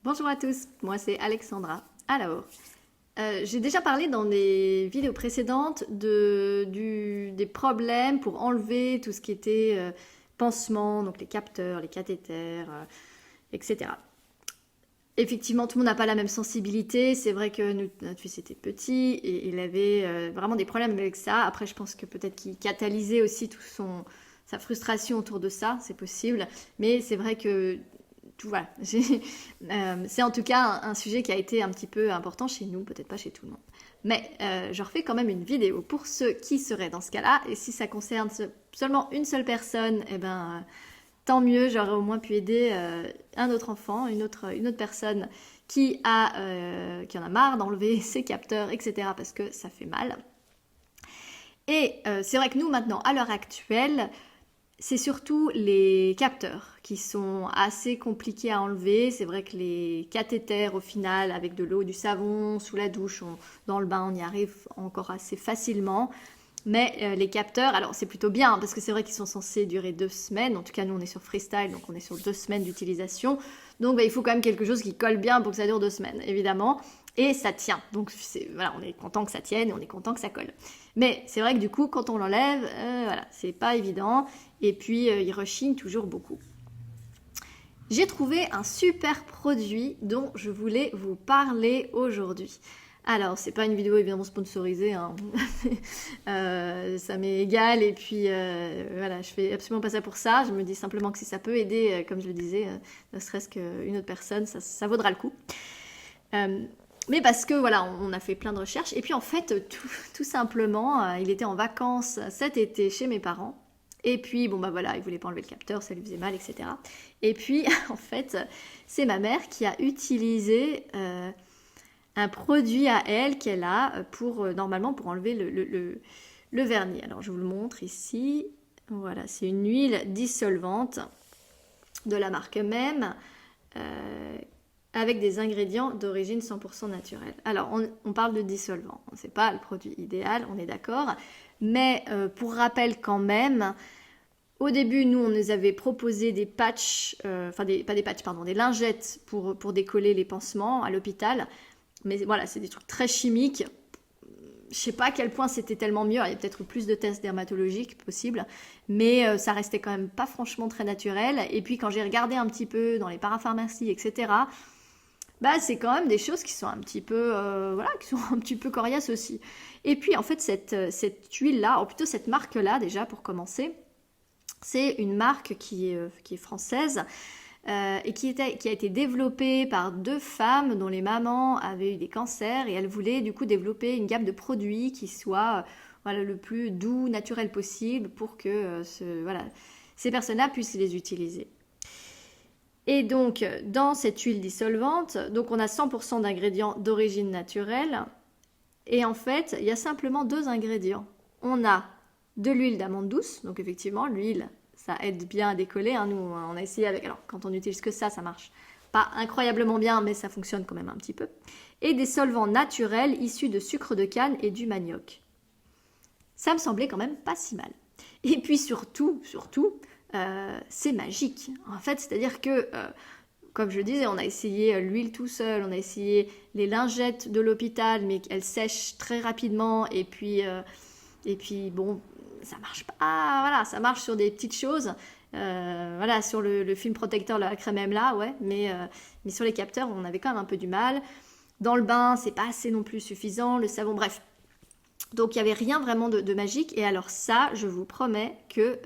Bonjour à tous, moi c'est Alexandra. Alors, j'ai déjà parlé dans des vidéos précédentes des problèmes pour enlever tout ce qui était pansement, donc les capteurs, les cathéters, etc. Effectivement, tout le monde n'a pas la même sensibilité. C'est vrai que notre fils était petit et il avait vraiment des problèmes avec ça. Après, je pense que peut-être qu'il catalysait aussi sa frustration autour de ça, c'est possible. Mais c'est vrai que tout voilà. C'est en tout cas un sujet qui a été un petit peu important chez nous, peut-être pas chez tout le monde. Mais je refais quand même une vidéo pour ceux qui seraient dans ce cas-là. Et si ça concerne seulement une seule personne, eh ben, tant mieux, j'aurais au moins pu aider un autre enfant, une autre personne qui en a marre d'enlever ses capteurs, etc. parce que ça fait mal. Et c'est vrai que nous, maintenant, à l'heure actuelle, c'est surtout les capteurs qui sont assez compliqués à enlever. C'est vrai que les cathéters, au final, avec de l'eau, du savon, sous la douche, dans le bain, on y arrive encore assez facilement. Mais les capteurs, alors c'est plutôt bien, parce que c'est vrai qu'ils sont censés durer 2 semaines. En tout cas, nous, on est sur Freestyle, donc on est sur 2 semaines d'utilisation. Donc, il faut quand même quelque chose qui colle bien pour que ça dure 2 semaines, évidemment. Et ça tient. Donc, voilà, on est content que ça tienne et on est content que ça colle. Mais c'est vrai que du coup, quand on l'enlève, voilà, c'est pas évident. Et puis, il rechigne toujours beaucoup. J'ai trouvé un super produit dont je voulais vous parler aujourd'hui. Alors, c'est pas une vidéo évidemment sponsorisée, hein. Ça m'est égal et puis voilà, je fais absolument pas ça pour ça. Je me dis simplement que si ça peut aider, comme je le disais, ne serait-ce qu'une autre personne, ça vaudra le coup. Mais parce que voilà, on a fait plein de recherches et puis en fait, tout simplement, il était en vacances cet été chez mes parents. Et puis, bon bah voilà, il voulait pas enlever le capteur, ça lui faisait mal, etc. Et puis, en fait, c'est ma mère qui a utilisé un produit à elle qu'elle a normalement pour enlever le vernis. Alors, je vous le montre ici. Voilà, c'est une huile dissolvante de la marque même, avec des ingrédients d'origine 100% naturelle. Alors, on parle de dissolvant. C'est pas le produit idéal, on est d'accord. Mais pour rappel quand même, au début, nous, on nous avait proposé des patchs, pas des patchs, pardon, des lingettes pour décoller les pansements à l'hôpital. Mais voilà, c'est des trucs très chimiques. Je sais pas à quel point c'était tellement mieux. Il y a peut-être plus de tests dermatologiques possibles, mais ça restait quand même pas franchement très naturel. Et puis quand j'ai regardé un petit peu dans les parapharmacies, etc., bah c'est quand même des choses qui sont un petit peu, voilà, qui sont un petit peu coriaces aussi. Et puis en fait cette huile-là, ou plutôt cette marque-là déjà pour commencer, c'est une marque qui est française. Et qui a été développée par 2 femmes dont les mamans avaient eu des cancers et elles voulaient du coup développer une gamme de produits qui soit voilà, le plus doux, naturel possible pour que voilà, ces personnes-là puissent les utiliser. Et donc dans cette huile dissolvante, donc on a 100% d'ingrédients d'origine naturelle et en fait il y a simplement 2 ingrédients. On a de l'huile d'amande douce, donc effectivement l'huile ça aide bien à décoller, hein. Nous on a essayé avec, alors quand on n'utilise que ça marche pas incroyablement bien mais ça fonctionne quand même un petit peu, et des solvants naturels issus de sucre de canne et du manioc. Ça me semblait quand même pas si mal. Et puis surtout, c'est magique en fait, c'est-à-dire que comme je disais, on a essayé l'huile tout seul, on a essayé les lingettes de l'hôpital mais elles sèchent très rapidement et puis bon, ça marche pas, voilà, ça marche sur des petites choses, voilà, sur le film protecteur, la crème M là, ouais, mais sur les capteurs, on avait quand même un peu du mal. Dans le bain, c'est pas assez non plus suffisant, le savon, bref. Donc il n'y avait rien vraiment de magique, et alors ça, je vous promets que,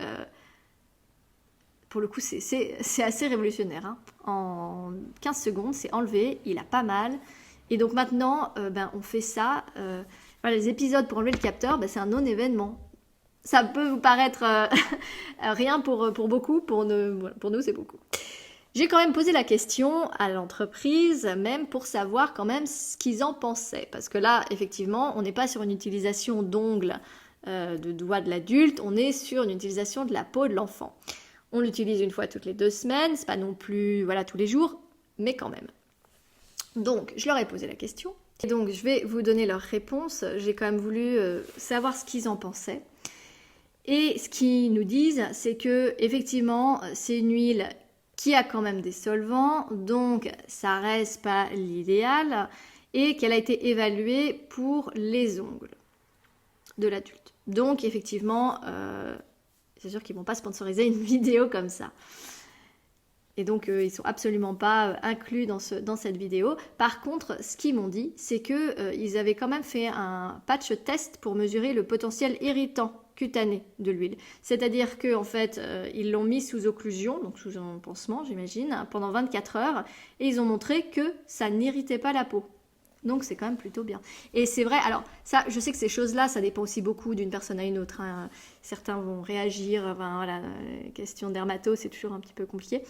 pour le coup, c'est assez révolutionnaire, hein. En 15 secondes, c'est enlevé, il a pas mal, et donc maintenant, on fait ça, voilà, les épisodes pour enlever le capteur, c'est un non-événement. Ça peut vous paraître rien pour beaucoup, pour nous c'est beaucoup. J'ai quand même posé la question à l'entreprise, même pour savoir quand même ce qu'ils en pensaient. Parce que là, effectivement, on n'est pas sur une utilisation d'ongles de doigts de l'adulte, on est sur une utilisation de la peau de l'enfant. On l'utilise une fois toutes les 2 semaines, c'est pas non plus voilà, tous les jours, mais quand même. Donc, je leur ai posé la question. Et donc, je vais vous donner leur réponse. J'ai quand même voulu savoir ce qu'ils en pensaient. Et ce qu'ils nous disent, c'est que effectivement, c'est une huile qui a quand même des solvants, donc ça reste pas l'idéal, et qu'elle a été évaluée pour les ongles de l'adulte. Donc effectivement, c'est sûr qu'ils ne vont pas sponsoriser une vidéo comme ça. Et donc, ils ne sont absolument pas inclus dans cette vidéo. Par contre, ce qu'ils m'ont dit, c'est qu'ils avaient quand même fait un patch test pour mesurer le potentiel irritant cutané de l'huile. C'est-à-dire qu'en fait, ils l'ont mis sous occlusion, donc sous un pansement, j'imagine, pendant 24 heures, et ils ont montré que ça n'irritait pas la peau. Donc c'est quand même plutôt bien. Et c'est vrai, alors ça, je sais que ces choses-là, ça dépend aussi beaucoup d'une personne à une autre. Hein. Certains vont réagir, enfin voilà, question dermato, c'est toujours un petit peu compliqué.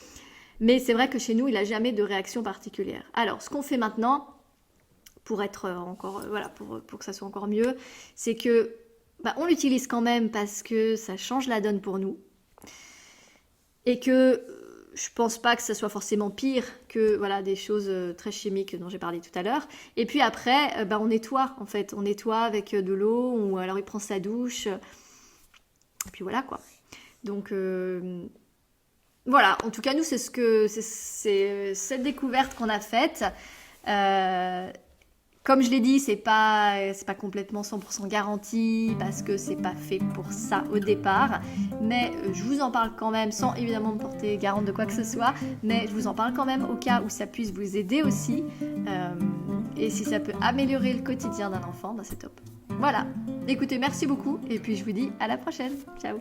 Mais c'est vrai que chez nous, il n'a jamais de réaction particulière. Alors, ce qu'on fait maintenant, pour être encore, voilà, pour que ça soit encore mieux, c'est que on l'utilise quand même parce que ça change la donne pour nous. Et que je pense pas que ça soit forcément pire que voilà, des choses très chimiques dont j'ai parlé tout à l'heure. Et puis après, on nettoie en fait. On nettoie avec de l'eau ou alors il prend sa douche. Et puis voilà quoi. Donc voilà, en tout cas nous c'est cette découverte qu'on a faite. Comme je l'ai dit, c'est pas complètement 100% garanti parce que c'est pas fait pour ça au départ. Mais je vous en parle quand même sans évidemment me porter garante de quoi que ce soit. Mais je vous en parle quand même au cas où ça puisse vous aider aussi. Et si ça peut améliorer le quotidien d'un enfant, c'est top. Voilà. Écoutez, merci beaucoup et puis je vous dis à la prochaine. Ciao.